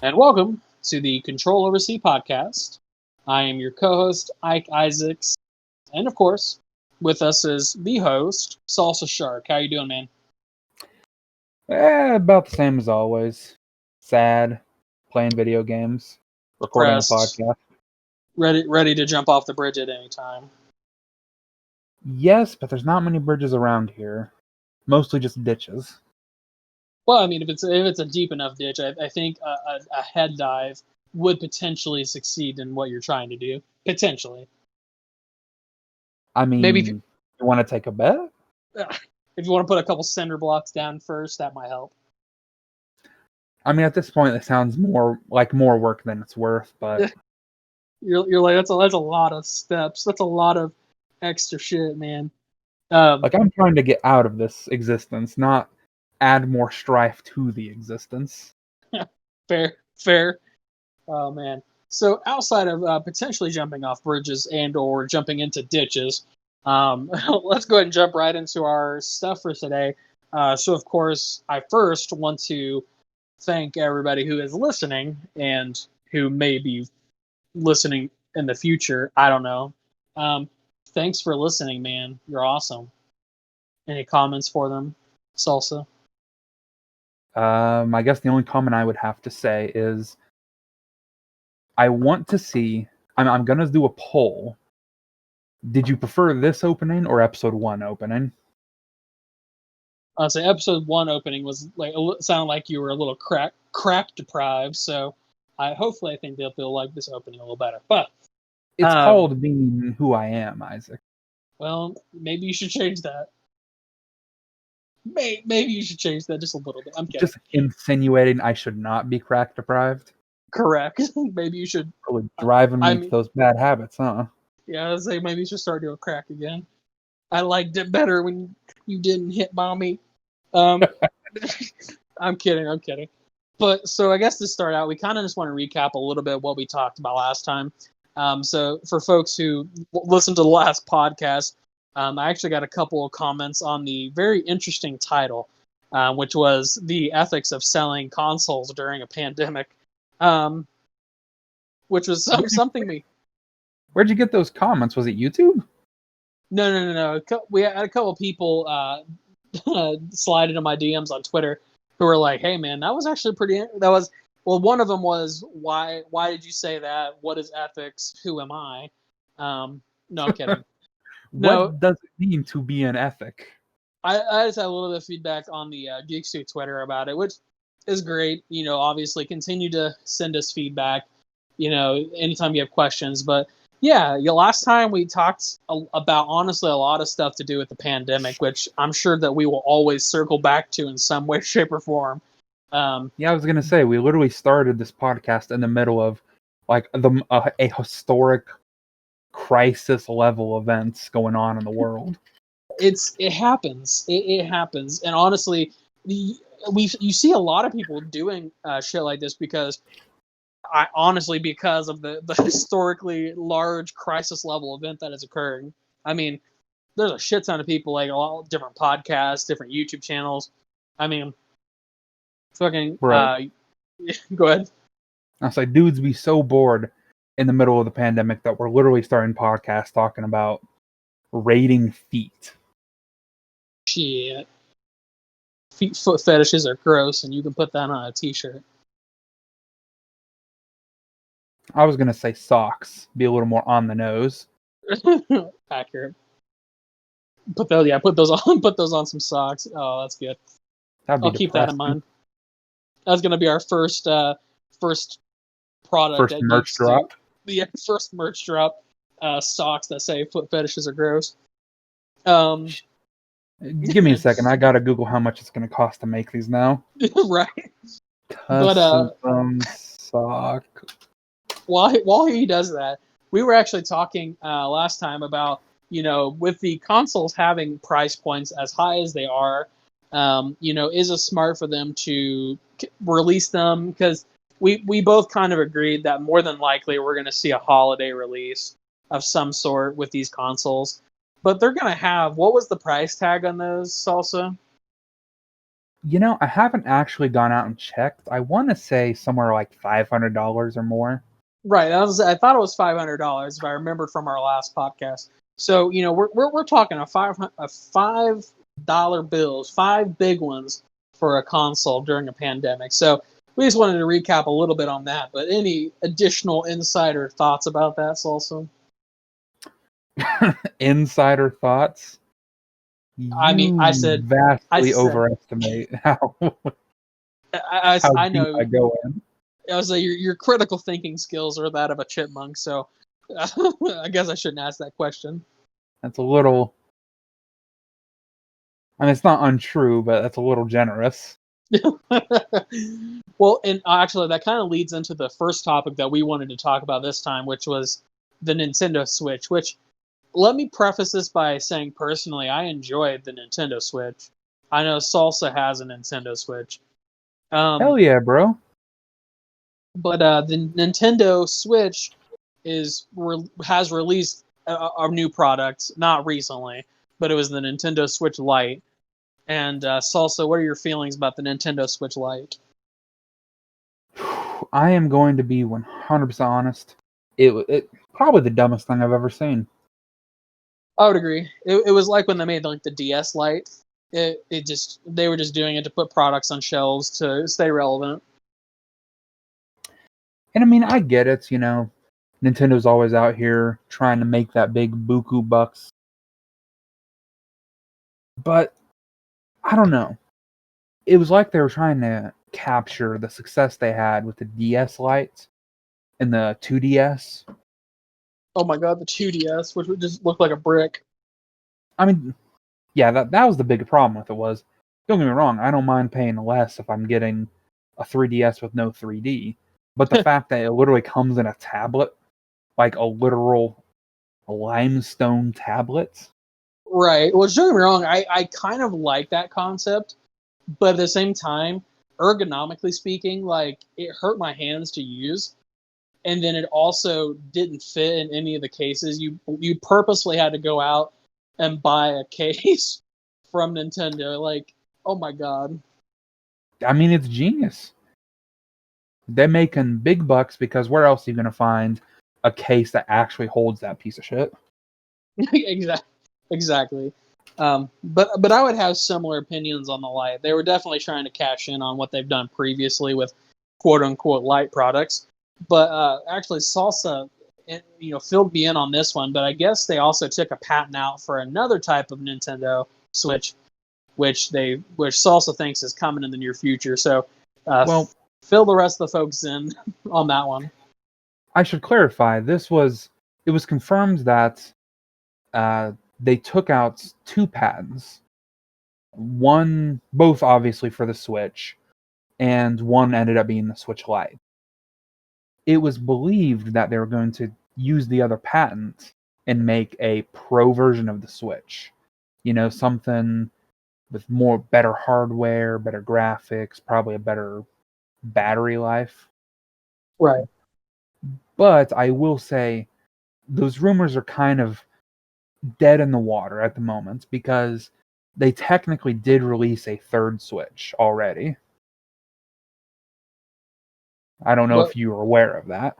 And welcome to the Ctrl Over C podcast. I am your co-host, Ike Isaacs, and of course, with us is the host, Salsa Shark. How you doing, man? About the same as always. Sad, playing video games, recording a Pressed, podcast. ready to jump off the bridge at any time. Yes, but there's not many bridges around here. Mostly just ditches. Well, I mean, if it's a deep enough ditch, I think a head dive would potentially succeed in what you're trying to do. Potentially, I maybe mean, you want to take a bet? if you want to put a couple cinder blocks down first, that might help. I mean, at this point, it sounds more work than it's worth, but You're like that's a lot of steps. That's a lot of extra shit, man. I'm trying to get out of this existence, not add more strife to the existence. Fair. Oh man. So outside of potentially jumping off bridges and or jumping into ditches, let's go ahead and jump right into our stuff for today. So of course, I first want to thank everybody who is listening and who may be listening in the future. I don't know. Thanks for listening, man. You're awesome. Any comments for them, Salsa? I guess the only comment I would have to say is I want to see. I'm gonna do a poll. Did you prefer this opening or episode 1 opening? I'd say episode 1 opening was like sounded like you were a little crack deprived. So I think they'll like this opening a little better. But It's called being who I am, Isaac. Well, maybe you should change that. Maybe you should change that just a little bit. I'm kidding. Just insinuating I should not be crack deprived. Correct. Maybe you should. Really driving me to those bad habits, huh? Yeah, I'd say maybe you should start doing crack again. I liked it better when you didn't hit bomb me. I'm kidding. But so I guess to start out, we kind of just want to recap a little bit what we talked about last time. So for folks who listened to the last podcast, I actually got a couple of comments on the very interesting title, which was the ethics of selling consoles during a pandemic, which was something we. Where'd you get those comments? Was it YouTube? No. We had a couple of people slide into my DMs on Twitter who were like, "Hey, man, that was actually pretty. That was well. One of them was why did you say that? What is ethics? Who am I? No, I'm kidding. What does it mean to be an ethic? I just had a little bit of feedback on the Geek-Stew Twitter about it, which is great. You know, obviously continue to send us feedback. You know, anytime you have questions. But yeah, last time we talked about honestly a lot of stuff to do with the pandemic, which I'm sure that we will always circle back to in some way, shape, or form. Yeah, I was gonna say we literally started this podcast in the middle of like a historic crisis level events going on in the world. It happens. It happens, and honestly, you see a lot of people doing shit like this because of the historically large crisis level event that is occurring. I mean, there's a shit ton of people, like a lot of different podcasts, different YouTube channels. I mean, fucking right. Go ahead. I was like, dudes be so bored in the middle of the pandemic that we're literally starting podcasts talking about raiding feet. Shit. Foot fetishes are gross, and you can put that on a t-shirt. I was gonna say socks. Be a little more on the nose. Accurate. Put those on some socks. Oh, that's good. I'll keep that in mind. That's gonna be our first product. First merch drop. Yeah, first merch drop. Socks that say foot fetishes are gross. Give me a second. I gotta Google how much it's gonna cost to make these now. Right. Custom sock. While he does that, we were actually talking last time about, you know, with the consoles having price points as high as they are, you know, is it smart for them to release them? Because we both kind of agreed that more than likely we're going to see a holiday release of some sort with these consoles. But they're going to have, what was the price tag on those, Salsa? I haven't actually gone out and checked. I want to say somewhere like $500 or more. Right. I thought it was $500 if I remembered from our last podcast. So we're talking $5 bills, five big ones for a console during a pandemic. So we just wanted to recap a little bit on that. But any additional insider thoughts about that, Salsa? Insider thoughts? I mean, I You said, vastly overestimate how how I deep know. I go in. I was like, your critical thinking skills are that of a chipmunk. So I guess I shouldn't ask that question. That's a little. I mean, it's not untrue, but that's a little generous. Well, and actually, that kind of leads into the first topic that we wanted to talk about this time, which was the Nintendo Switch. Which, let me preface this by saying personally, I enjoyed the Nintendo Switch. I know Salsa has a Nintendo Switch. Hell yeah, bro. But the Nintendo Switch has released a new product, not recently, but it was the Nintendo Switch Lite. And Salsa, what are your feelings about the Nintendo Switch Lite? I am going to be 100% honest. It probably the dumbest thing I've ever seen. I would agree. It was like when they made like the DS Lite. They were just doing it to put products on shelves to stay relevant. And I mean, I get it. Nintendo's always out here trying to make that big buku bucks. But I don't know. It was like they were trying to capture the success they had with the DS Lite and the 2DS. Oh my god, the 2DS, which would just look like a brick. I mean, yeah, that was the big problem with it was, don't get me wrong, I don't mind paying less if I'm getting a 3DS with no 3D. But the fact that it literally comes in a tablet, like a literal limestone tablet. Right. Well, don't get me wrong, I kind of like that concept, but at the same time, ergonomically speaking, like it hurt my hands to use. And then it also didn't fit in any of the cases. You purposely had to go out and buy a case from Nintendo. Like, oh my god. I mean, it's genius. They're making big bucks because where else are you going to find a case that actually holds that piece of shit? Exactly. But I would have similar opinions on the Lite. They were definitely trying to cash in on what they've done previously with quote unquote light products. But actually, Salsa, filled me in on this one. But I guess they also took a patent out for another type of Nintendo Switch, which Salsa thinks is coming in the near future. So, Well, fill the rest of the folks in on that one. I should clarify. It was confirmed that they took out two patents. One, both obviously for the Switch, and one ended up being the Switch Lite. It was believed that they were going to use the other patent and make a pro version of the Switch. Something with better hardware, better graphics, probably a better battery life. Right. But I will say those rumors are kind of dead in the water at the moment because they technically did release a third Switch already. I don't know What? if you were aware of that.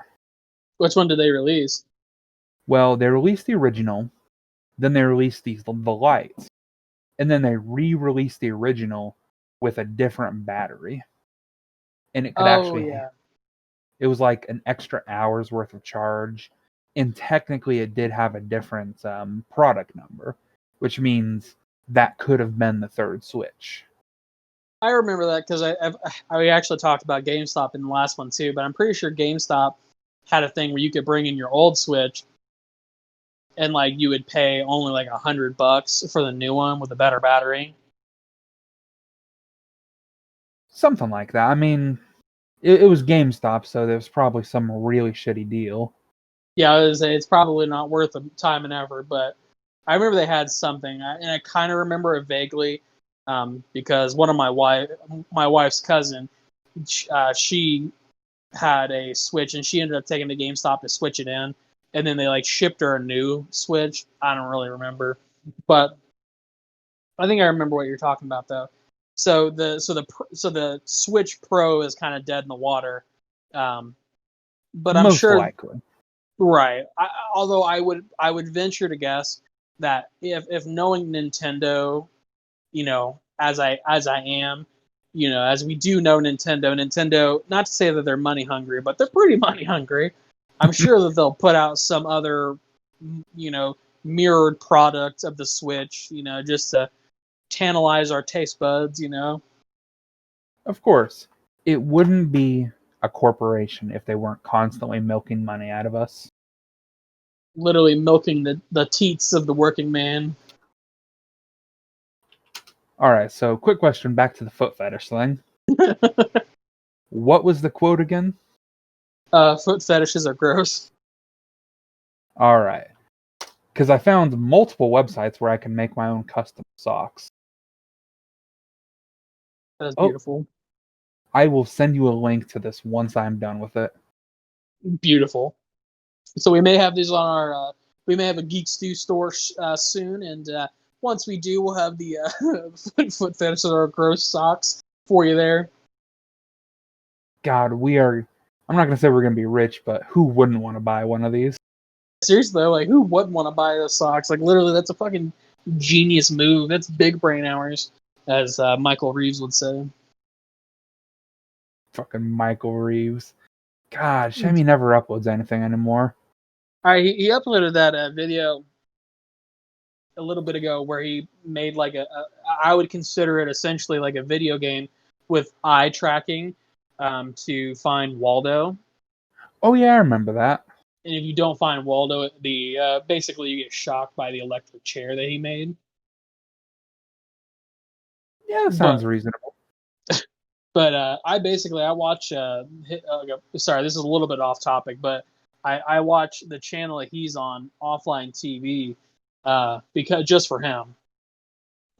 Which one did they release? Well, they released the original, then they released the lights, and then they re-released the original with a different battery. And it could Oh actually, yeah. it was like an extra hour's worth of charge. And technically, it did have a different product number, which means that could have been the third Switch. I remember that because we actually talked about GameStop in the last one too, but I'm pretty sure GameStop had a thing where you could bring in your old Switch and like you would pay only like $100 for the new one with a better battery. Something like that. I mean, it was GameStop, so there was probably some really shitty deal. Yeah, I would say it's probably not worth the time and effort, but I remember they had something, and I kind of remember it vaguely because one of my wife's cousin, she had a Switch, and she ended up taking the GameStop to switch it in, and then they like shipped her a new Switch. I don't really remember, but I think I remember what you're talking about though. So the Switch Pro is kind of dead in the water. But I'm Most sure, likely. right? Although I would venture to guess that if knowing Nintendo, as I am, as we do know Nintendo, not to say that they're money hungry, but they're pretty money hungry. I'm sure that they'll put out some other, mirrored product of the Switch, just to tantalize our taste buds, Of course, it wouldn't be a corporation if they weren't constantly milking money out of us. literally milking the teats of the working man. All right, so quick question back to the foot fetish thing. What was the quote again? Foot fetishes are gross. All right. Because I found multiple websites where I can make my own custom socks. That's Oh, beautiful. I will send you a link to this once I'm done with it. Beautiful. So we may have these on our. We may have a Geek-Stew store soon, and once we do, we'll have the foot fetishes are gross socks for you there. God, we are. I'm not going to say we're going to be rich, but who wouldn't want to buy one of these? Seriously though, like who wouldn't want to buy those socks? Like literally, that's a fucking genius move. That's big brain hours, as Michael Reeves would say. Fucking Michael Reeves. God, shame he never uploads anything anymore. All right, he uploaded that video a little bit ago where he made like I would consider it essentially like a video game with eye tracking to find Waldo. Oh yeah, I remember that. And if you don't find Waldo, basically you get shocked by the electric chair that he made. Yeah, that sounds reasonable. But I watch. Sorry, this is a little bit off topic, but I watch the channel that he's on, Offline TV, because just for him.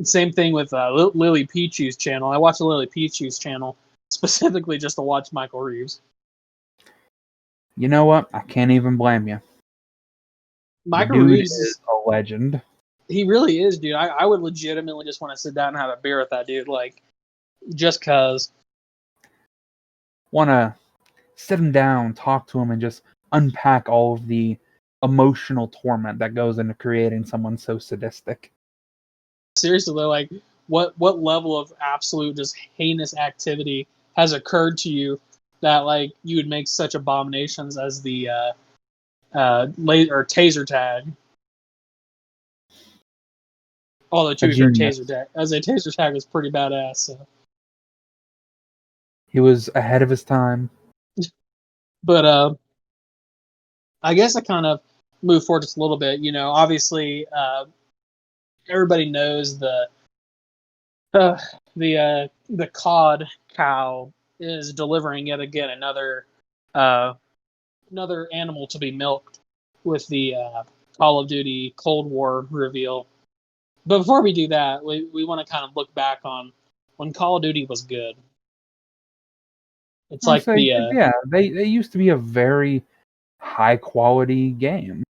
Same thing with Lily Pichu's channel. I watch the Lily Pichu's channel specifically just to watch Michael Reeves. You know what? I can't even blame you. Michael the dude Reeves is a legend. He really is, dude. I would legitimately just want to sit down and have a beer with that dude, like, just cause. Want to sit him down, talk to him, and just unpack all of the emotional torment that goes into creating someone so sadistic. Seriously though, like, what level of absolute just heinous activity has occurred to you that like you would make such abominations as the laser or taser tag? Although to be fair, taser tag was pretty badass. So. He was ahead of his time. But I guess I kind of move forward just a little bit. Obviously, everybody knows the COD cow is delivering yet again another animal to be milked with the Call of Duty Cold War reveal. But before we do that, we want to kind of look back on when Call of Duty was good. It's like they used to be a very high quality game.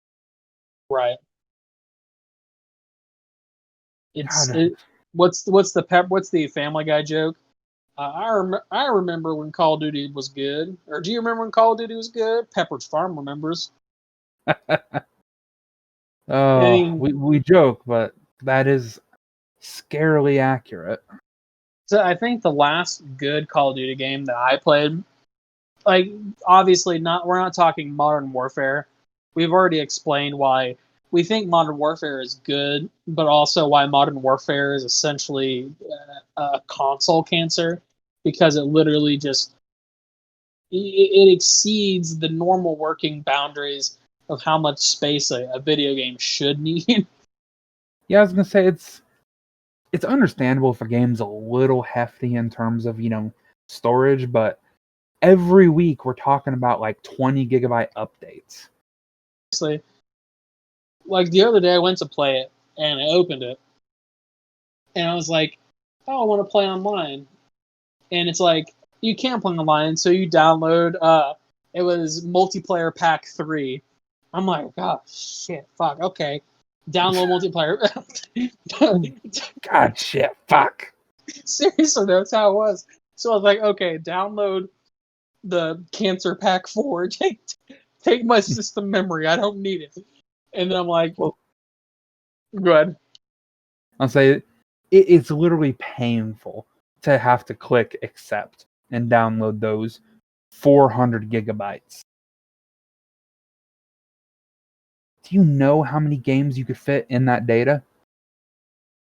Right. What's the Family Guy joke? I remember when Call of Duty was good. Or do you remember when Call of Duty was good? Pepperidge Farm remembers. We joke, but that is scarily accurate. So I think the last good Call of Duty game that I played, like, obviously we're not talking Modern Warfare. We've already explained why we think Modern Warfare is good, but also why Modern Warfare is essentially a console cancer, because it literally just it exceeds the normal working boundaries of how much space a video game should need. Yeah, I was gonna say it's understandable if a game's a little hefty in terms of storage, but every week we're talking about like 20 gigabyte updates. Seriously. Like the other day I went to play it and I opened it and I was like, oh, I want to play online. And it's like, you can't play online, so you download it was multiplayer pack 3. I'm like, oh shit, fuck, okay. Download multiplayer. God shit, fuck. Seriously, that's how it was. So I was like, okay, download the Cancer Pack 4. Take my system memory. I don't need it. And then I'm like, Well, go ahead. I'll say it's literally painful to have to click accept and download those 400 gigabytes. Do you know how many games you could fit in that data?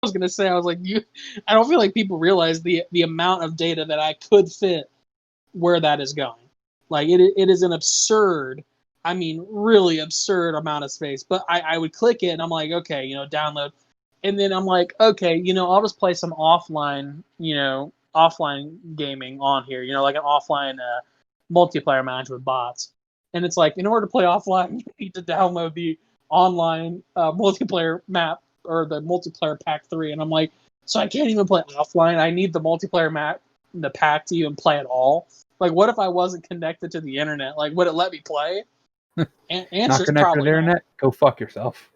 I was gonna say, I was like, I don't feel like people realize the amount of data that I could fit where that is going. Like it is an absurd, I mean, really absurd amount of space. But I would click it and I'm like, okay, download. And then I'm like, okay, I'll just play some offline, offline gaming on here, like an offline multiplayer match with bots. And it's like, in order to play offline, you need to download the online multiplayer map or the multiplayer pack 3. And I'm like, so I can't even play offline. I need the multiplayer map, the pack to even play at all. Like, what if I wasn't connected to the internet? Like, would it let me play? Not Answer's connected to probably the not. internet? Go fuck yourself.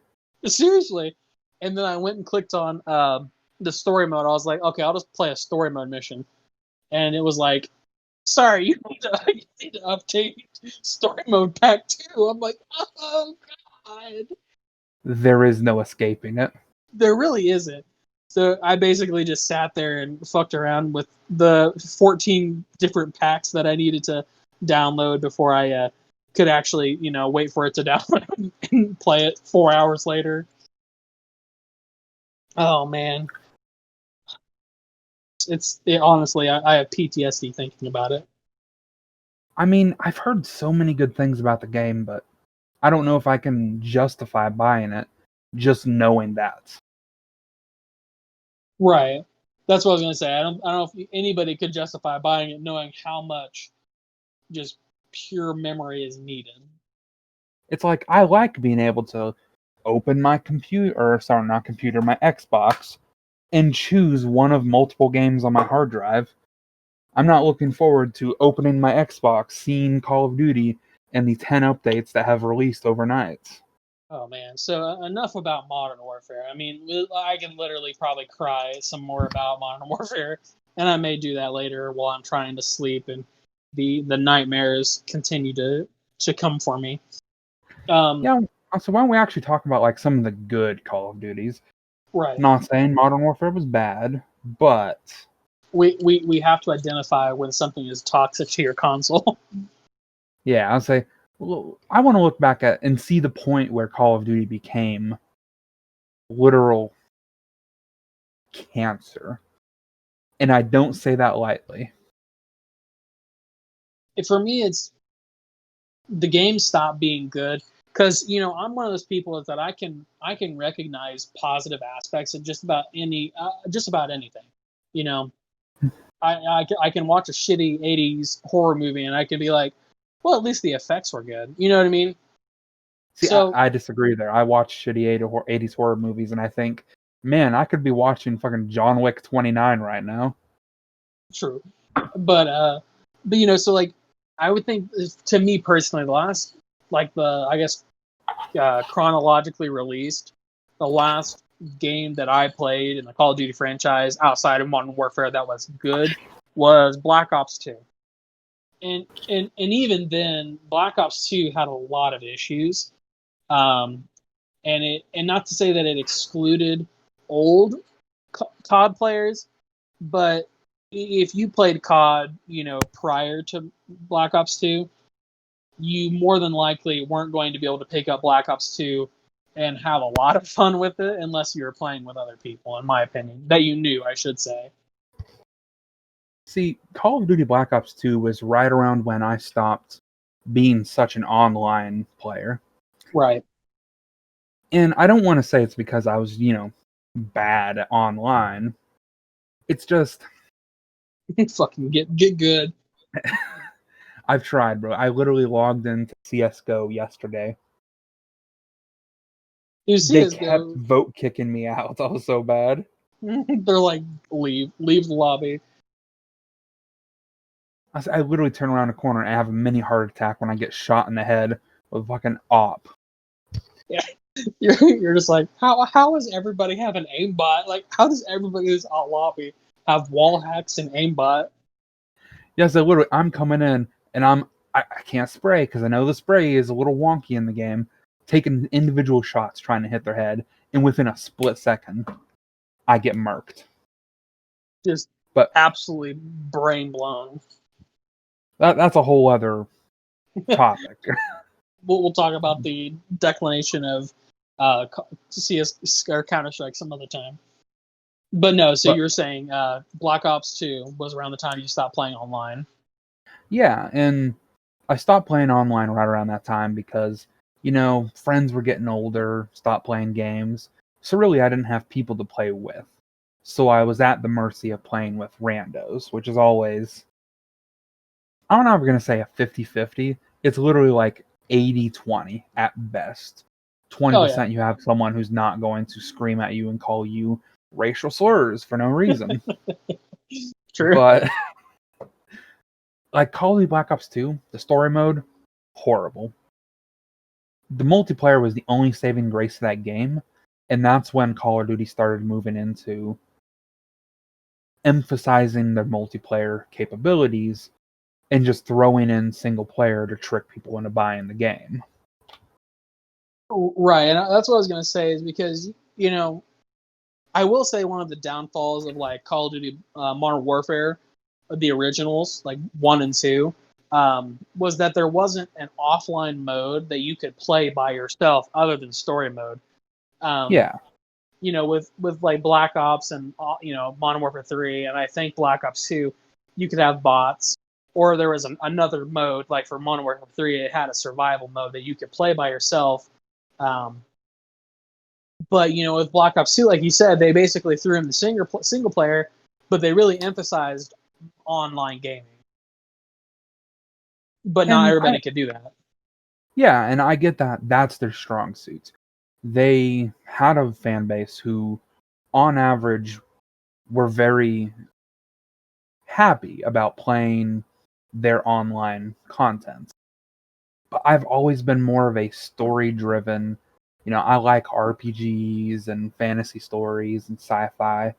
Seriously. And then I went and clicked on the story mode. I was like, okay, I'll just play a story mode mission. And it was like, sorry, you need to update story mode pack 2. I'm like, oh, God. There is no escaping it. There really isn't. So I basically just sat there and fucked around with the 14 different packs that I needed to download before I could actually, wait for it to download and play it 4 hours later. Oh, man. Honestly, I have PTSD thinking about it. I mean, I've heard so many good things about the game, but I don't know if I can justify buying it just knowing that. Right. That's what I was gonna say. I don't know if anybody could justify buying it knowing how much just pure memory is needed. It's like I like being able to open my computer, or sorry, not computer, my Xbox, and choose one of multiple games on my hard drive. I'm not looking forward to opening my Xbox, seeing Call of Duty, and the 10 updates that have released overnight. Oh man. So enough about Modern Warfare. I mean, I can literally probably cry some more about Modern Warfare, and I may do that later while I'm trying to sleep and the nightmares continue to come for me. Yeah, so why don't we actually talk about like some of the good Call of Duties? Right. Not saying Modern Warfare was bad, but We have to identify when something is toxic to your console. yeah, I'll say I want to look back at and see the point where Call of Duty became literal cancer. And I don't say that lightly. For me, it's the game stopped being good because I'm one of those people that I can recognize positive aspects of just about anything. You know, I can watch a shitty '80s horror movie and I can be like, well, at least the effects were good. You know what I mean? See, So I disagree there. I watch shitty 80s horror movies and I think, man, I could be watching fucking John Wick 29 right now. true, but so like I would think, to me personally, the last, like, the, I guess, chronologically released, the last game that I played in the Call of Duty franchise outside of Modern Warfare that was good was Black Ops 2. And even then, Black Ops 2 had a lot of issues. Um, and not to say that it excluded old COD players, but if you played COD, prior to Black Ops 2, you more than likely weren't going to be able to pick up Black Ops 2 and have a lot of fun with it unless you were playing with other people, in my opinion. That you knew, I should say. See, Call of Duty Black Ops 2 was right around when I stopped being such an online player. Right. And I don't want to say it's because I was, bad online. It's just Fucking get good. I've tried, bro. I literally logged into CS:GO yesterday. You see They us kept go. vote kicking me out. I was so bad. They're like, leave the lobby. I literally turn around a corner and have a mini heart attack when I get shot in the head with fucking op. Yeah. You're just like, how does everybody have an aimbot? Like, how does everybody use a lobby? have wall hacks and aimbot. Yes, I literally, I'm coming in and I can't spray because I know the spray is a little wonky in the game. Taking individual shots trying to hit their head, and within a split second, I get murked. Just But absolutely brain blown. that's a whole other topic. We'll talk about the declination of CS or Counter Strike some other time. But no, so But you were saying Black Ops 2 was around the time you stopped playing online. yeah, and I stopped playing online right around that time because, friends were getting older, stopped playing games. So really, I didn't have people to play with. So I was at the mercy of playing with randos, which is always, I don't know if we're going to say a 50-50. It's literally like 80-20 at best. Oh yeah, 20% you have someone who's not going to scream at you and call you racial slurs for no reason. true. But like Call of Duty Black Ops 2, the story mode, horrible. The multiplayer was the only saving grace of that game, and that's when Call of Duty started moving into emphasizing their multiplayer capabilities and just throwing in single player to trick people into buying the game. Right, and that's what I was gonna say is because I will say one of the downfalls of like Call of Duty Modern Warfare, the originals like 1 and 2, was that there wasn't an offline mode that you could play by yourself other than story mode. Um, Yeah. with like Black Ops and Modern Warfare 3, and I think Black Ops 2, you could have bots, or there was another mode like for Modern Warfare 3, it had a survival mode that you could play by yourself. Um, but with Black Ops 2, like you said, they basically threw in the single player, but they really emphasized online gaming. But not And everybody could do that. I get that that's their strong suit. They had a fan base who on average were very happy about playing their online content. But I've always been more of a story driven, I like RPGs and fantasy stories and sci-fi.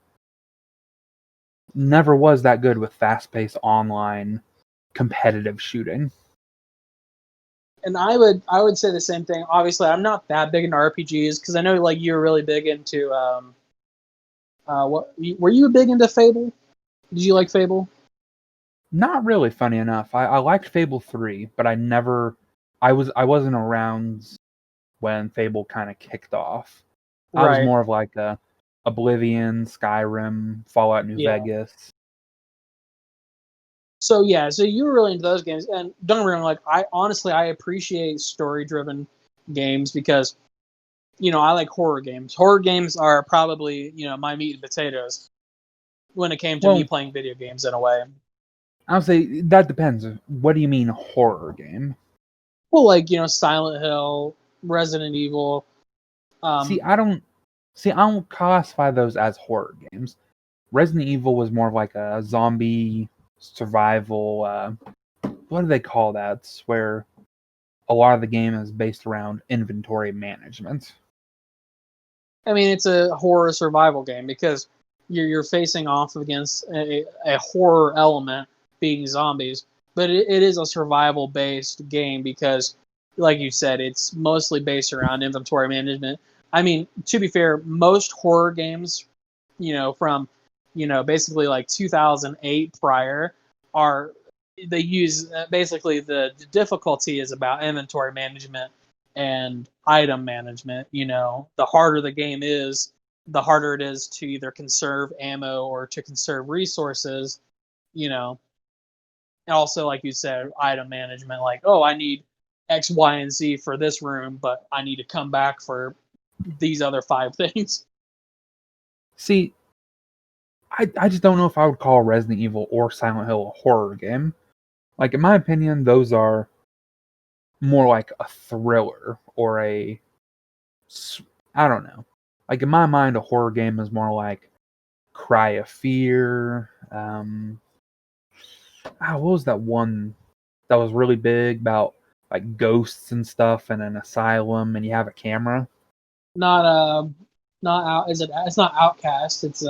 Never was that good with fast-paced online competitive shooting. And I would say the same thing. Obviously, I'm not that big into RPGs because I know like you're really big into what were you big into Fable? Did you like Fable? Not really, funny enough. I liked Fable 3, but I wasn't around when Fable kind of kicked off. I was Right. more of like a Oblivion, Skyrim, Fallout New Yeah. Vegas. So yeah, so you were really into those games, and don't get me wrong. Like I appreciate story-driven games because I like horror games. Horror games are probably my meat and potatoes when it came to me Well, playing video games in a way. I'll say that depends. What do you mean horror game? Well, like Silent Hill, Resident Evil. See, Um, I don't classify those as horror games. Resident Evil was more of like a zombie survival. What do they call that? It's where a lot of the game is based around inventory management. I mean, it's a horror survival game because you're facing off against a horror element being zombies, but it is a survival based game because, like you said, it's mostly based around inventory management. I mean, to be fair, most horror games, from basically like 2008 prior, are they use basically the difficulty is about inventory management and item management. The harder the game is, the harder it is to either conserve ammo or to conserve resources. You know, and also like you said, item management. Like, oh, I need X, Y, and Z for this room, but I need to come back for these other 5 things. See, I just don't know if I would call Resident Evil or Silent Hill a horror game. Like, in my opinion, those are more like a thriller or I don't know. Like, in my mind, a horror game is more like Cry of Fear. What was that one that was really big about like ghosts and stuff in an asylum and you have a camera? Not not out. Is it? It's not Outcast. It's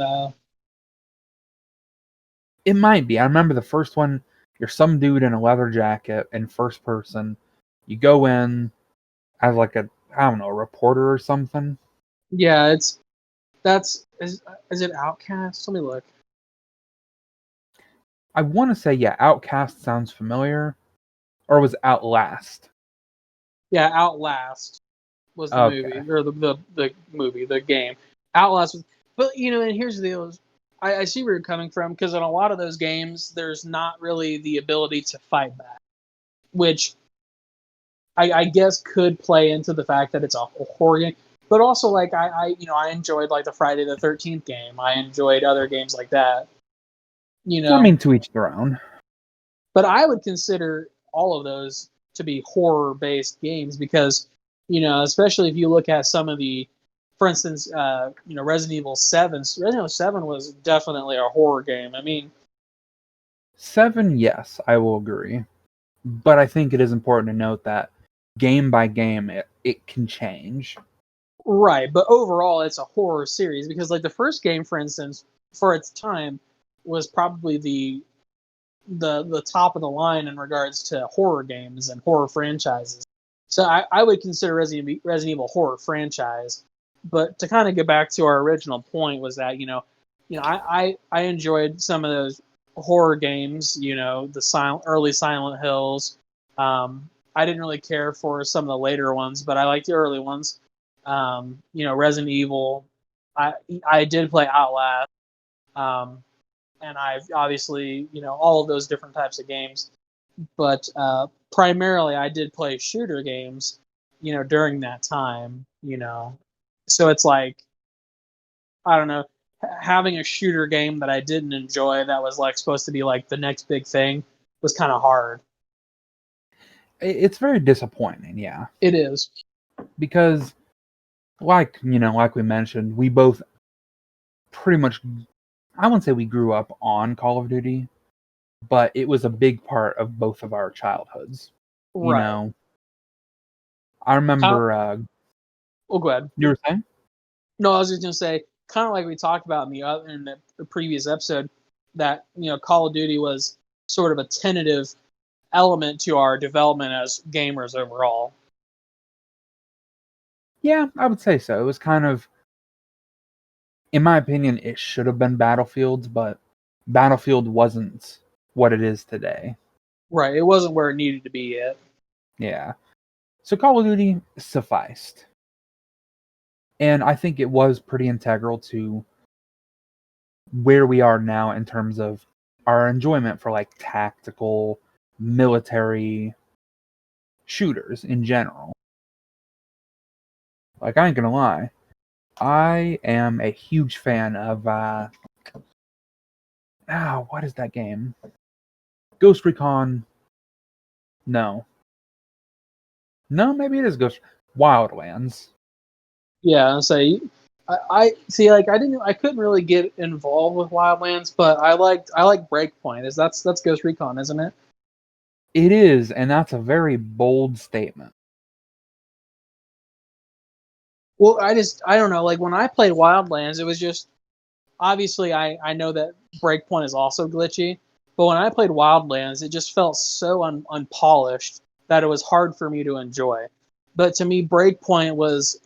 It might be. I remember the first one, you're some dude in a leather jacket in first person. You go in as like a, I don't know, a reporter or something. Yeah, is it Outcast? Let me look. I want to say, yeah, Outcast sounds familiar. Or was Outlast? Yeah, Outlast was the Okay. movie, or the movie, the game. Outlast was, but and here's the deal: I see where you're coming from, because in a lot of those games, there's not really the ability to fight back, which I guess could play into the fact that it's a horror game. But also, like I enjoyed like the Friday the 13th game. I enjoyed other games like that. I mean, to each their own. But I would consider all of those to be horror-based games because, especially if you look at some of the, for instance, Resident Evil 7. Resident Evil 7 was definitely a horror game. I mean, 7, yes, I will agree. But I think it is important to note that game by game, it can change. right, but overall, it's a horror series because, like, the first game, for instance, for its time, was probably the top of the line in regards to horror games and horror franchises. So I would consider Resident Evil horror franchise. But to kind of get back to our original point was that I enjoyed some of those horror games. The early Silent Hills. I didn't really care for some of the later ones, but I liked the early ones. Resident Evil. I did play Outlast. Um, and I've obviously, all of those different types of games. But primarily, I did play shooter games, during that time. So it's like, I don't know, having a shooter game that I didn't enjoy that was like supposed to be like the next big thing was kind of hard. It's very disappointing, yeah. It is. Because, like we mentioned, we both pretty much, I wouldn't say we grew up on Call of Duty, but it was a big part of both of our childhoods. Right. I Kind remember, well, go ahead. you were saying? No, I was just gonna say, kind of like we talked about in the previous episode, that Call of Duty was sort of a tentative element to our development as gamers overall. Yeah, I would say so. It was kind of, in my opinion, it should have been Battlefield, but Battlefield wasn't what it is today. Right. It wasn't where it needed to be yet. Yeah. So Call of Duty sufficed. And I think it was pretty integral to where we are now in terms of our enjoyment for like tactical, military shooters in general. Like, I ain't gonna lie, I am a huge fan of what is that game? Ghost Recon. No, maybe it is Ghost Wildlands. Yeah. And say, I see. Like, I couldn't really get involved with Wildlands, but I like Breakpoint. That's Ghost Recon, isn't it? It is, and that's a very bold statement. Well, I don't know. Like when I played Wildlands, it was just obviously I know that Breakpoint is also glitchy, but when I played Wildlands, it just felt so unpolished that it was hard for me to enjoy. But to me, Breakpoint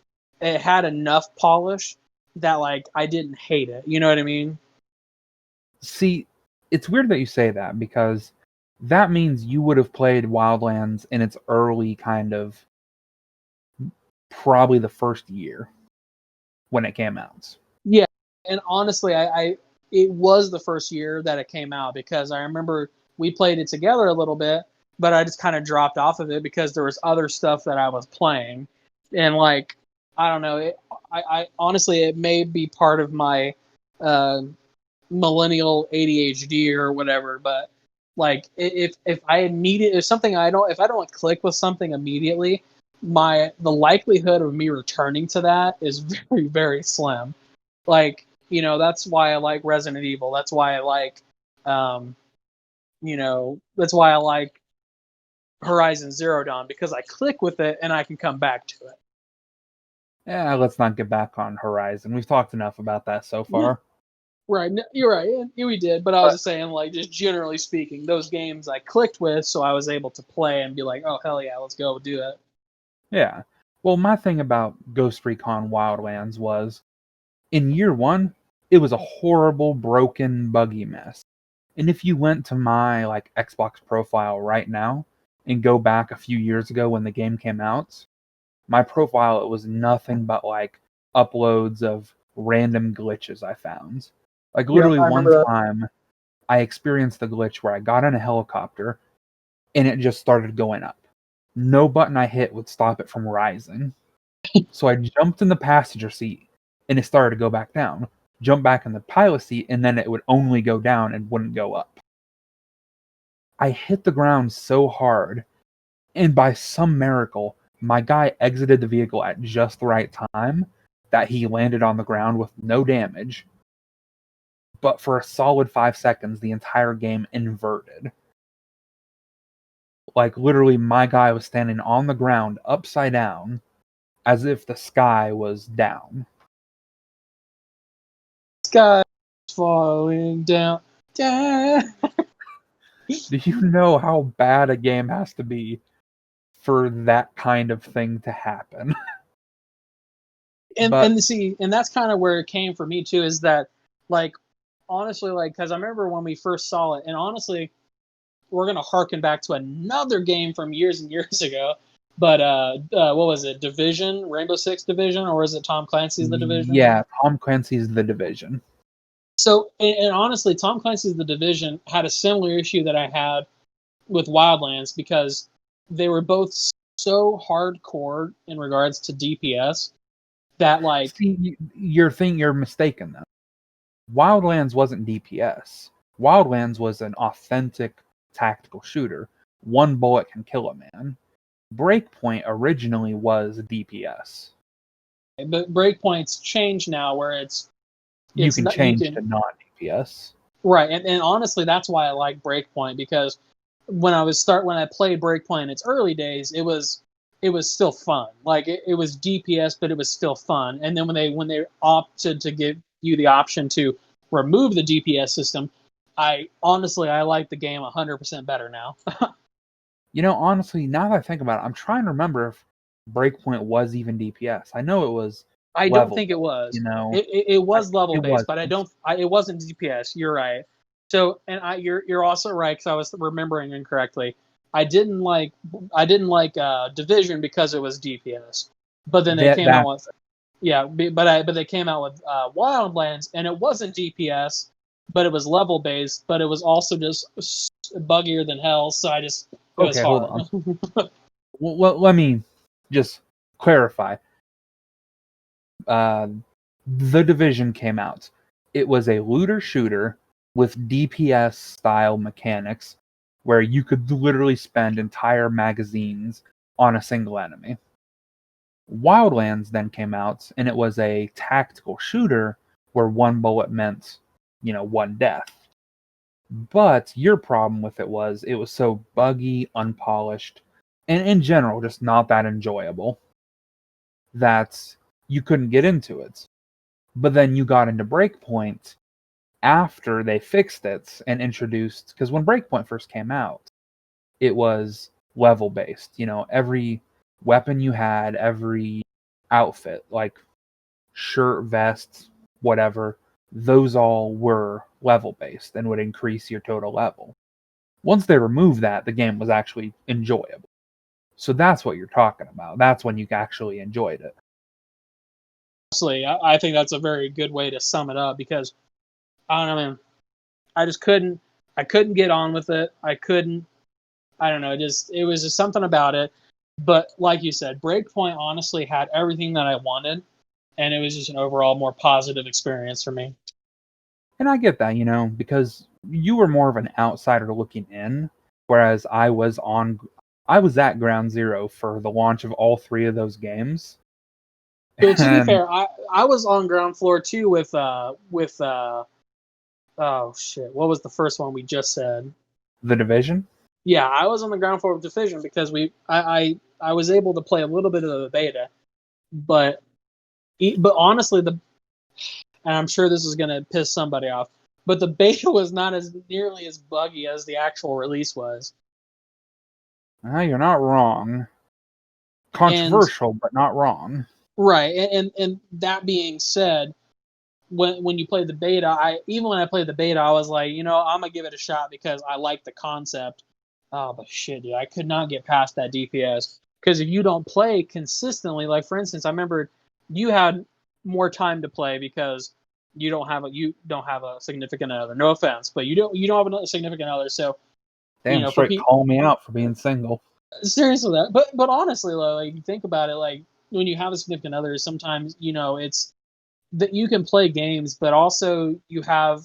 it had enough polish that like I didn't hate it. You know what I mean? See, it's weird that you say that because that means you would have played Wildlands in its early kind of probably the first year when it came out. Yeah, and honestly, I it was the first year that it came out because I remember we played it together a little bit, but I just kind of dropped off of it because there was other stuff that I was playing, and like I don't know, I honestly it may be part of my uh, millennial ADHD or whatever, but like if if something if I don't click with something immediately, the likelihood of me returning to that is very very slim. Like that's why I like Resident Evil. That's why I like um that's why I like Horizon Zero Dawn, because I click with it and I can come back to it. Yeah, let's not get back on Horizon. We've talked enough about that so far. Right, you're right. We did, but I was just saying, like, just generally speaking, those games I clicked with, so I was able to play and be like, oh hell yeah, let's go do it. Yeah. Well, my thing about Ghost Recon Wildlands was in year one, it was a horrible, broken, buggy mess. And if you went to my like Xbox profile right now and go back a few years ago when the game came out, my profile it was nothing but like uploads of random glitches I found. Like Yeah, literally I one remember that. time I experienced the glitch where I got in a helicopter and it just started going up. No button I hit would stop it from rising. So I jumped in the passenger seat and it started to go back down. Jump back in the pilot seat and then it would only go down and wouldn't go up. I hit the ground so hard, and by some miracle, my guy exited the vehicle at just the right time that he landed on the ground with no damage. But for a solid 5 seconds, the entire game inverted. Like, literally, my guy was standing on the ground upside down as if the sky was down. Sky falling down, down. Do you know how bad a game has to be for that kind of thing to happen? and But and see, and that's kind of where it came for me too. Is that like honestly, like because I remember when we first saw it, and honestly, we're gonna harken back to another game from years and years ago. But what was it? Division, Rainbow Six Division, or is it Tom Clancy's The Division? yeah, Tom Clancy's The Division. So, and honestly, Tom Clancy's The Division had a similar issue that I had with Wildlands because they were both so hardcore in regards to DPS that like See, you're mistaken though. Wildlands wasn't DPS. Wildlands was an authentic tactical shooter. One bullet can kill a man. Breakpoint originally was DPS. but breakpoints change now where You it's can not you change to can non DPS. right and honestly that's why I like breakpoint because when I played breakpoint in its early days it was still fun like it was DPS but it was still fun and then when they opted to give you the option to remove the DPS system I honestly I like the game 100% better now. You know, honestly, now that I think about it, I'm trying to remember if Breakpoint was even DPS. I know it was I don't level think it based, was. you know. It was level It based, but I wasn't. don't. It wasn't DPS. You're right. So, and you're also right because I was remembering incorrectly. I didn't like I didn't like Division because it was DPS, but then they came out That with but they came out with Wildlands and it wasn't DPS, but it was level based, but it was also just buggier than hell. So it was okay, hold hard. on. Well, let me just clarify. Uh, the Division came out. It was a looter shooter with DPS style mechanics where you could literally spend entire magazines on a single enemy. Wildlands then came out and it was a tactical shooter where one bullet meant, one death. But your problem with it was so buggy, unpolished, and in general just not that enjoyable that you couldn't get into it. But then you got into Breakpoint after they fixed it and introduced, because when Breakpoint first came out, it was level based. Every weapon you had, every outfit, like shirt, vest, whatever, those all were level based and would increase your total level. Once they removed that, the game was actually enjoyable. So that's what you're talking about. That's when you actually enjoyed it. Honestly, I think that's a very good way to sum it up because I don't know, man. I just couldn't. I couldn't get on with it. I couldn't. I don't know. It was just something about it. But like you said, Breakpoint honestly had everything that I wanted, and it was just an overall more positive experience for me. And I get that, because you were more of an outsider looking in, whereas I was at ground zero for the launch of all three of those games. So to be And fair, I was on ground floor too with oh shit, what was the first one we just said? the Division. Yeah, I was on the ground floor of Division because I was able to play a little bit of the beta, but honestly and I'm sure this is going to piss somebody off, but the beta was not as nearly as buggy as the actual release was. You're not wrong. And Controversial, but not wrong. right, and that being said, when you play the beta, when I played the beta, I was like, I'm gonna give it a shot because I like the concept. Oh, but shit, dude, I could not get past that DPS because if you don't play consistently, like for instance, I remember you had more time to play because you don't have a significant other. No offense, but you don't have a significant other, so Damn for straight people. call me out for being single. Seriously, that. But honestly, like you think about it, like when you have a significant other, sometimes it's that you can play games, but also you have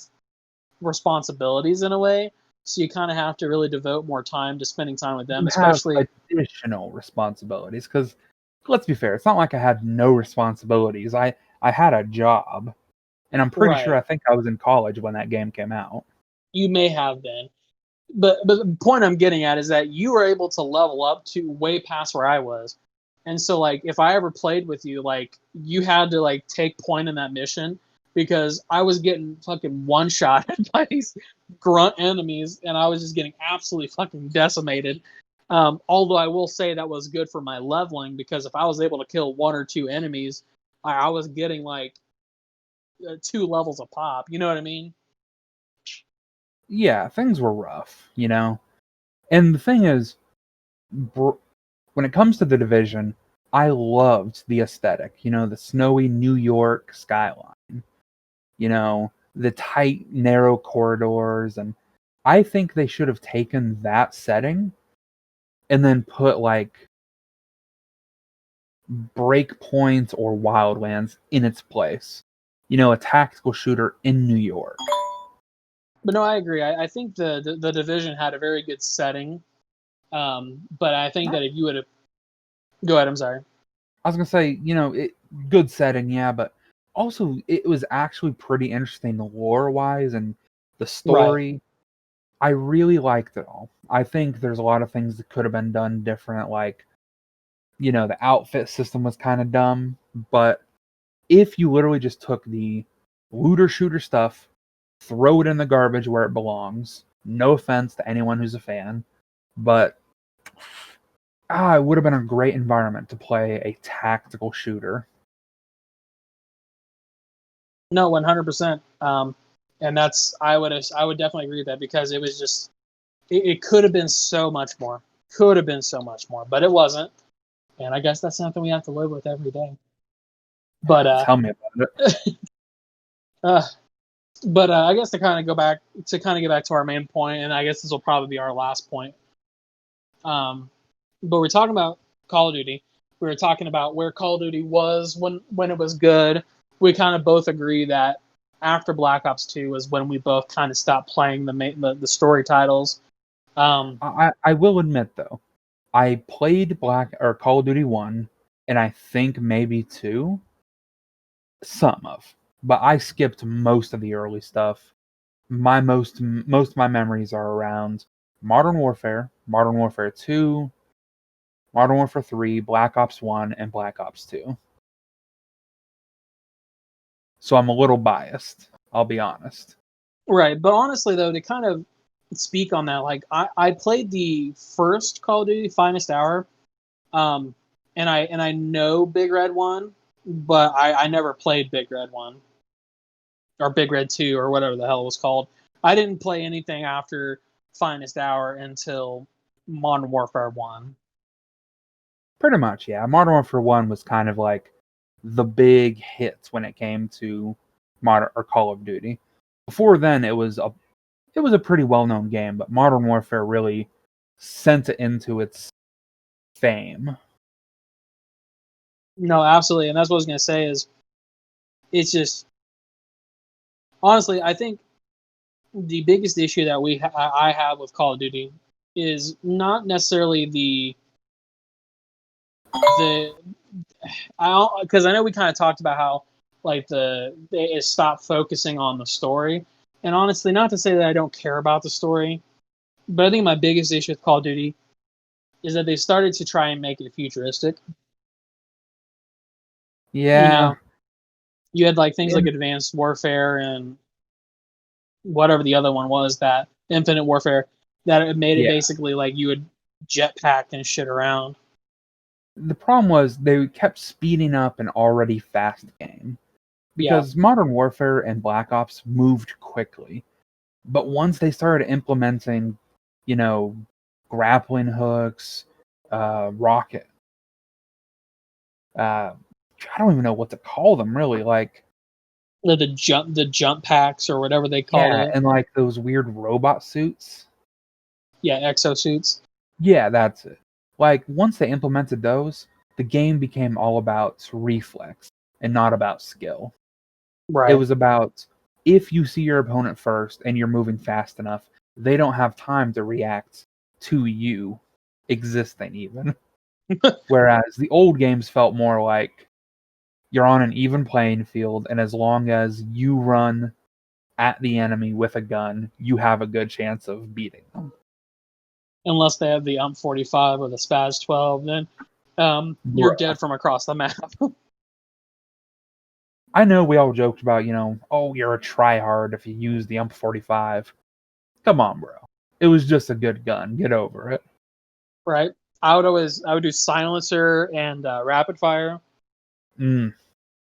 responsibilities in a way. So you kind of have to really devote more time to spending time with them, You have especially. additional responsibilities because, let's be fair, it's not like I had no responsibilities. I had a job, and I'm pretty sure Right. I think I was in college when that game came out. You may have been. But the point I'm getting at is that you were able to level up to way past where I was. And so like if I ever played with you, like you had to like take point in that mission because I was getting fucking one shot by these grunt enemies and I was just getting absolutely fucking decimated. Although I will say that was good for my leveling because if I was able to kill one or two enemies, I was getting like 2 levels of pop. You know what I mean? Yeah, things were rough, And the thing is, when it comes to the Division, I loved the aesthetic, the snowy New York skyline, the tight, narrow corridors. And I think they should have taken that setting and then put like Breakpoint or Wildlands in its place. A tactical shooter in New York. But no, I agree. I think the division had a very good setting. But I think that if you would have go ahead, I'm sorry. I was gonna say, good setting, yeah, but also it was actually pretty interesting lore wise and the Right. story. I really liked it all. I think there's a lot of things that could have been done different, like, the outfit system was kind of dumb, but if you literally just took the looter shooter stuff, throw it in the garbage where it belongs, no offense to anyone who's a fan, but it would have been a great environment to play a tactical shooter. No, 100%. And I would definitely agree with that because it was just it could have been so much more. Could have been so much more, but it wasn't. And I guess that's something we have to live with every day. But Tell me about it. uh, I guess to get back to our main point, and I guess this will probably be our last point. But we're talking about Call of Duty. We were talking about where Call of Duty was when it was good. We kind of both agree that after Black Ops 2 was when we both kind of stopped playing the story titles. I will admit though, I played Black or Call of Duty 1 and I think maybe 2, some of, but I skipped most of the early stuff. Most of my memories are around Modern Warfare, Modern Warfare 2, Modern Warfare 3, Black Ops 1, and Black Ops 2. So I'm a little biased, I'll be honest. Right, but honestly though, to kind of speak on that, like I played the first Call of Duty Finest Hour, um, and I know Big Red 1, but I never played Big Red 1 or Big Red 2 or whatever the hell it was called. I didn't play anything after Finest Hour until Modern Warfare 1. Pretty much, yeah. Modern Warfare 1 was kind of like the big hits when it came to modern or Call of Duty. Before then it was a pretty well-known game, but Modern Warfare really sent it into its fame. No, absolutely, and that's what I was gonna say is it's just honestly I think the biggest issue that I have with Call of Duty is not necessarily the because I know we kind of talked about how like they stopped focusing on the story, and honestly, not to say that I don't care about the story, but I think my biggest issue with Call of Duty is that they started to try and make it futuristic. You Yeah, know, You had like things like And Advanced Warfare and whatever the other one was, that Infinite Warfare, that it made it yeah, basically like you would jetpack and shit around. the problem was they kept speeding up an already fast game Yeah, because Modern Warfare and Black Ops moved quickly. But once they started implementing, you know, grappling hooks, rocket, I don't even know what to call them really. Like, the jump packs or whatever they called yeah, it. and like those weird robot suits. Yeah, exosuits. Yeah, that's it. Like, once they implemented those, the game became all about reflex and not about skill. It Right. was about if you see your opponent first and you're moving fast enough, they don't have time to react to you existing even. Whereas the old games felt more like you're on an even playing field, and as long as you run at the enemy with a gun, you have a good chance of beating them. Unless they have the UMP 45 or the Spaz 12, then you're Bruh. dead from across the map. I know we all joked about, oh, you're a tryhard if you use the UMP 45. Come on, bro. It was just a good gun. Get over it. Right. I would do silencer and rapid fire. Mm.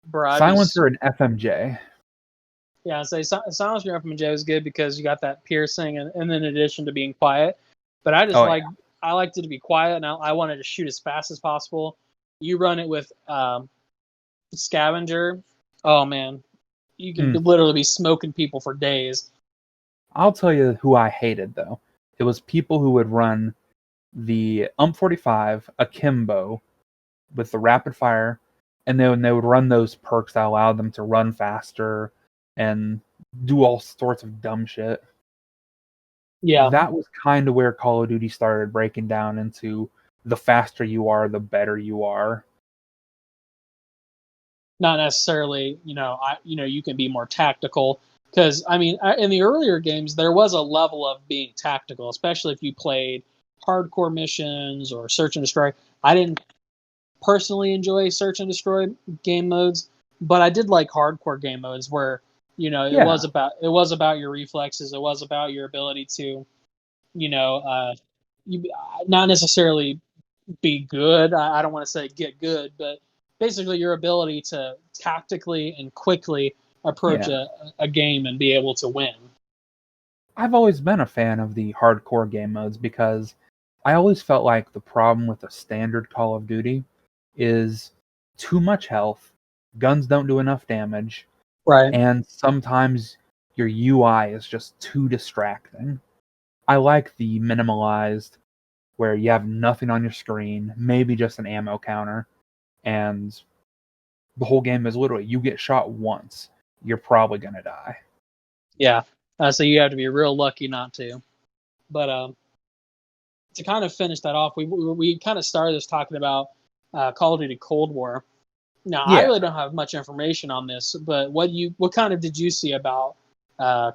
Bro, I'd do Silencer and FMJ. yeah. Say silencer and FMJ is good because you got that piercing, and then in addition to being quiet. But Oh, yeah. I liked it to be quiet, and I wanted to shoot as fast as possible. You run it with scavenger. Oh man, you could Mm. literally be smoking people for days. I'll tell you who I hated, though. It was people who would run the UMP 45 akimbo with the rapid fire, and then they would run those perks that allowed them to run faster and do all sorts of dumb shit. Yeah, That was kind of where Call of Duty started breaking down into the faster you are, the better you are. not necessarily. You can be more tactical because in the earlier games there was a level of being tactical, especially if you played hardcore missions or search and destroy. I didn't personally enjoy search and destroy game modes, but I did like hardcore game modes where it Yeah, was about your reflexes. It was about your ability to you know you not necessarily be good. I don't want to say get good, but basically your ability to tactically and quickly approach yeah. a game and be able to win. I've always been a fan of the hardcore game modes because I always felt like the problem with a standard Call of Duty is too much health, guns don't do enough damage, Right. and sometimes your UI is just too distracting. I like the minimalized, where you have nothing on your screen, maybe just an ammo counter, and the whole game is literally you get shot once, you're probably gonna die. Yeah. So you have to be real lucky not to. But to kind of finish that off, we kind of started this talking about Call of Duty Cold War. Now, I Yeah. really don't have much information on this, but what kind of did you see about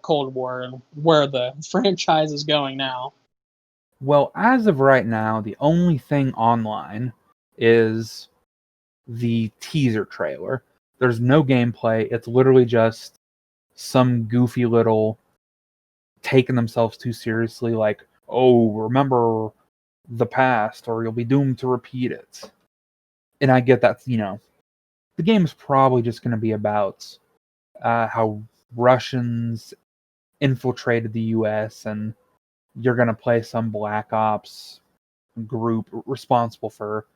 Cold War and where the franchise is going now? Well, as of right now, the only thing online is the teaser trailer. There's no gameplay. It's literally just some goofy little taking themselves too seriously, like, oh, remember the past, or you'll be doomed to repeat it. And I get that, the game's probably just going to be about how Russians infiltrated the US, and you're going to play some Black Ops group responsible for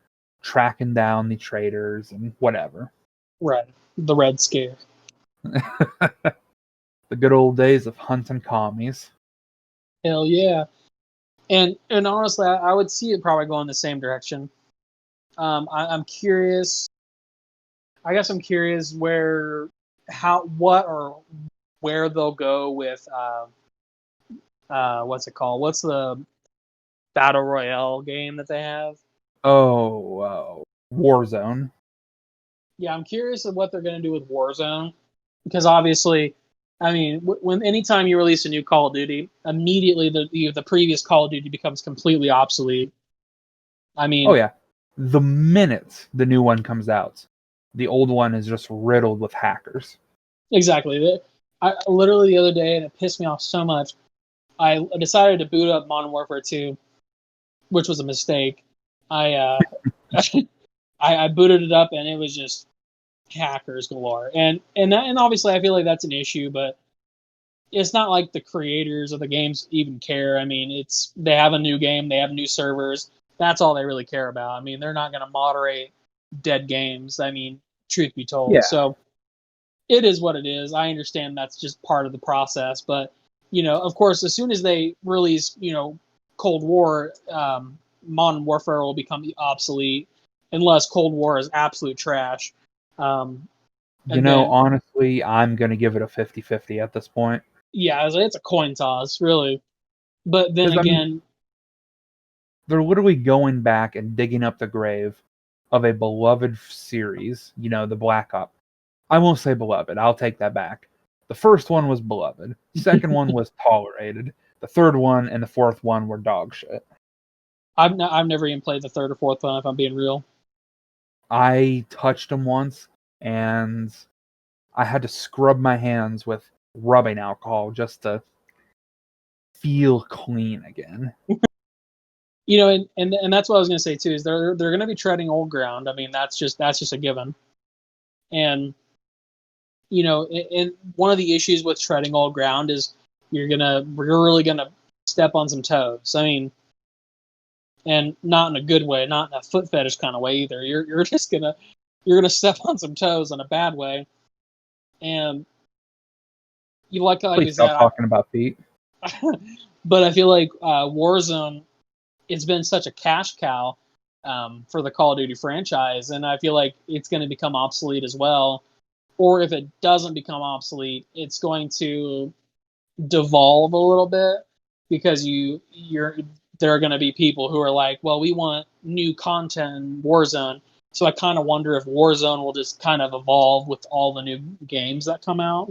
tracking down the traitors and whatever. Right. The Red Scare. The good old days of hunting commies. Hell yeah. And honestly, I would see it probably going the same direction. I'm curious. I guess I'm curious where they'll go with what's it called? What's the battle royale game that they have? Oh, Warzone. Yeah, I'm curious of what they're going to do with Warzone because obviously, when anytime you release a new Call of Duty, immediately the previous Call of Duty becomes completely obsolete. I Oh mean, yeah, the minute the new one comes out, The old one is just riddled with hackers. Exactly. I literally the other day, and it pissed me off so much, I decided to boot up Modern Warfare 2, which was a mistake. I I booted it up, and it was just hackers galore. And obviously, I feel like that's an issue, but it's not like the creators of the games even care. I mean, they have a new game, they have new servers. That's all they really care about. I mean, they're not going to moderate dead games. I mean, truth be told. Yeah. So it is what it is. I understand that's just part of the process, but of course, as soon as they release, Cold War, Modern Warfare will become obsolete unless Cold War is absolute trash. Honestly, I'm going to give it a 50-50 at this point. Yeah, it's a coin toss, really. But then again, they're literally going back and digging up the grave of a beloved series, the Black Ops. I won't say beloved. I'll take that back. The first one was beloved. The second one was tolerated. The third one and the fourth one were dog shit. I've never even played the third or fourth one, if I'm being real. I touched them once, and I had to scrub my hands with rubbing alcohol just to feel clean again. And that's what I was going to say too. Is they're going to be treading old ground. I mean, that's just a given. And and one of the issues with treading old ground is you're really gonna step on some toes. I mean, and not in a good way, not in a foot fetish kind of way either. You're just you're gonna step on some toes in a bad way. And you like Please stop talking about feet. But I feel like Warzone, it's been such a cash cow for the Call of Duty franchise, and I feel like it's going to become obsolete as well. Or if it doesn't become obsolete, it's going to devolve a little bit because there are going to be people who are like, well, we want new content in Warzone. So I kind of wonder if Warzone will just kind of evolve with all the new games that come out,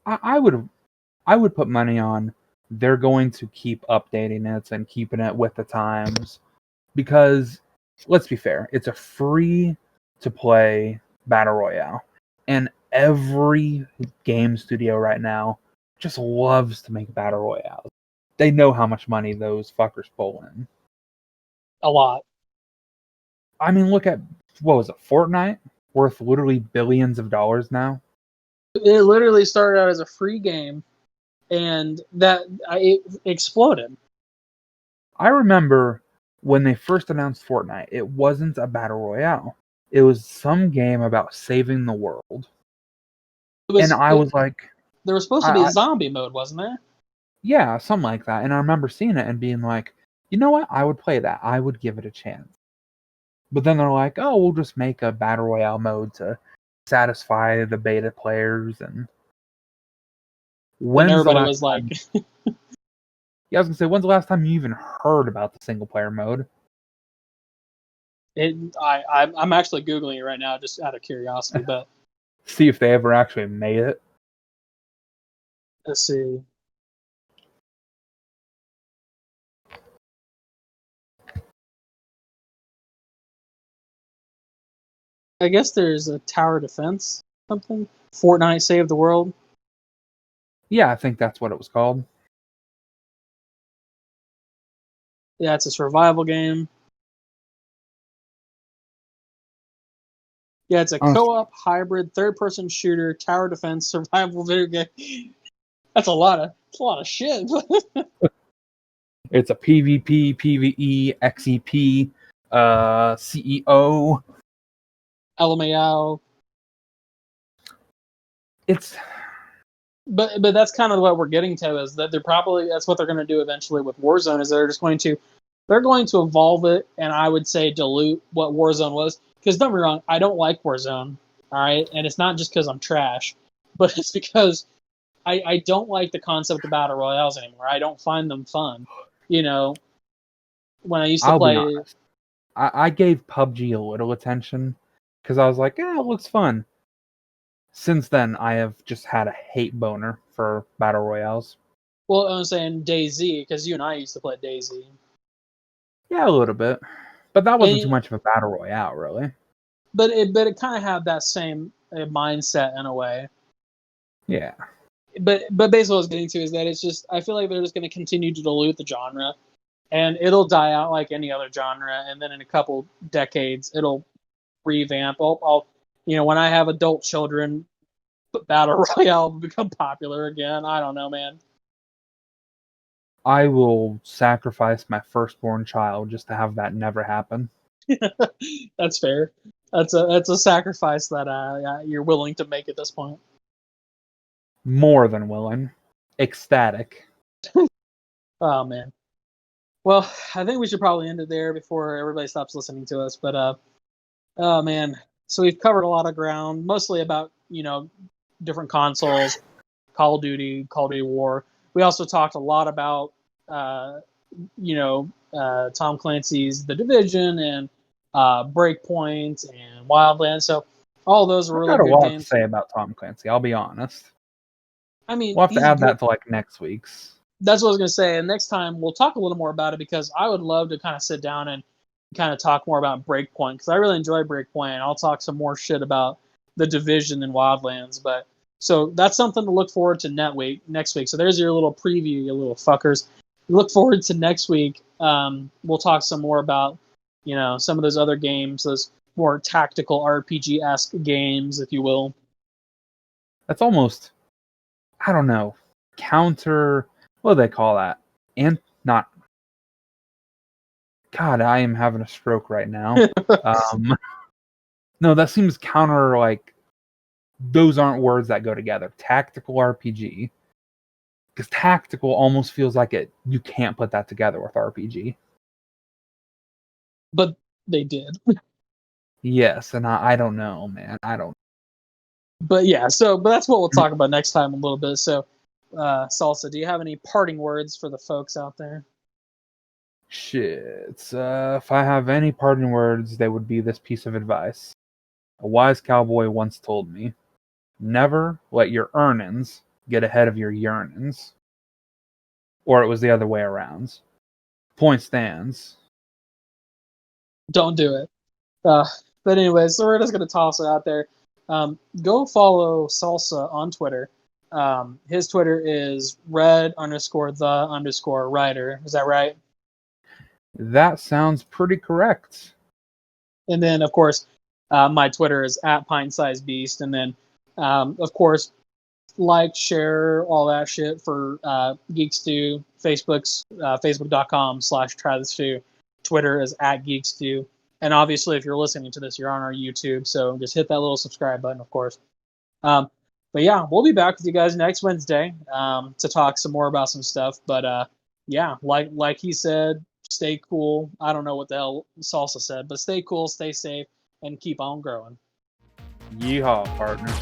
I would put money on they're going to keep updating it and keeping it with the times, because let's be fair, it's a free to play battle royale, and every game studio right now just loves to make battle royales. They know how much money those fuckers pull in. A lot. I mean, look at, what was it, Fortnite? Worth literally billions of dollars now. It literally started out as a free game, and it exploded. I remember when they first announced Fortnite, it wasn't a battle royale. It was some game about saving the world. I was like... There was supposed to be a zombie mode, wasn't there? Yeah, something like that. And I remember seeing it and being like, you know what? I would play that. I would give it a chance. But then they're like, oh, we'll just make a battle royale mode to satisfy the beta players. And everybody was like... Yeah, I was going to say, when's the last time you even heard about the single player mode? I'm actually Googling it right now just out of curiosity, but... See if they ever actually made it. Let's see. I guess there's a tower defense something. Fortnite Save the World. Yeah, I think that's what it was called. Yeah, it's a survival game. Yeah, it's a co-op hybrid third-person shooter tower defense survival video game. That's a lot of shit. It's a PvP, PvE, XEP, CEO, LMAO. But that's kind of what we're getting to, is that that's what they're going to do eventually with Warzone, is they're going to evolve it, and I would say dilute what Warzone was. Because don't be wrong, I don't like Warzone, all right, and it's not just because I'm trash, but it's because I don't like the concept of battle royales anymore. I don't find them fun. When I used to play, be honest, I gave PUBG a little attention because I was like, yeah, it looks fun. Since then, I have just had a hate boner for battle royales. Well, I'm saying DayZ, because you and I used to play DayZ. Yeah, a little bit. But that wasn't too much of a battle royale, really. but it kind of had that same mindset in a way. Yeah. But basically what I was getting to is that it's just, I feel like they're just going to continue to dilute the genre, and it'll die out like any other genre, and then in a couple decades it'll revamp. I'll when I have adult children, Battle Royale will become popular again. I don't know, man. I will sacrifice my firstborn child just to have that never happen. That's fair. That's a sacrifice that you're willing to make at this point. More than willing. Ecstatic. Oh man. Well, I think we should probably end it there before everybody stops listening to us. But oh man, so we've covered a lot of ground, mostly about different consoles, Call of Duty War. We also talked a lot about Tom Clancy's The Division and Breakpoint and Wildlands. So all those are really I've got a good lot games. to say about Tom Clancy, I'll be honest. I mean, We'll have to he's add good. that to like next week's. That's what I was going to say. And next time we'll talk a little more about it, because I would love to kind of sit down and kind of talk more about Breakpoint, because I really enjoy Breakpoint. I'll talk some more shit about The Division and Wildlands. But so that's something to look forward to next week. So there's your little preview, you little fuckers. Look forward to next week. We'll talk some more about some of those other games, those more tactical RPG-esque games, if you will. That's almost, I don't know, counter. What do they call that? And not. God, I am having a stroke right now. No, that seems counter. Like, those aren't words that go together. Tactical RPG, because tactical almost feels like you can't put that together with RPG. But they did. Yes, and I don't know, man. I don't. But yeah, but that's what we'll talk about next time a little bit. So, Salsa, do you have any parting words for the folks out there? Shit. If I have any parting words, they would be this piece of advice. A wise cowboy once told me, never let your earnings get ahead of your yearnings. Or it was the other way around. Point stands. Don't do it. But anyways, so we're just going to toss it out there. Go follow Salsa on Twitter. His Twitter is red_the_writer. Is that right? That sounds pretty correct. And then, of course, my Twitter is @PintSizeBeast. And then, of course, like, share, all that shit for Geek-Stew. Facebook's facebook.com/trythestew. Twitter is @Geek-Stew. And obviously, if you're listening to this, you're on our YouTube. So just hit that little subscribe button, of course. But yeah, we'll be back with you guys next Wednesday to talk some more about some stuff. But yeah, like he said, stay cool. I don't know what the hell Salsa said, but stay cool, stay safe, and keep on growing. Yeehaw, partner.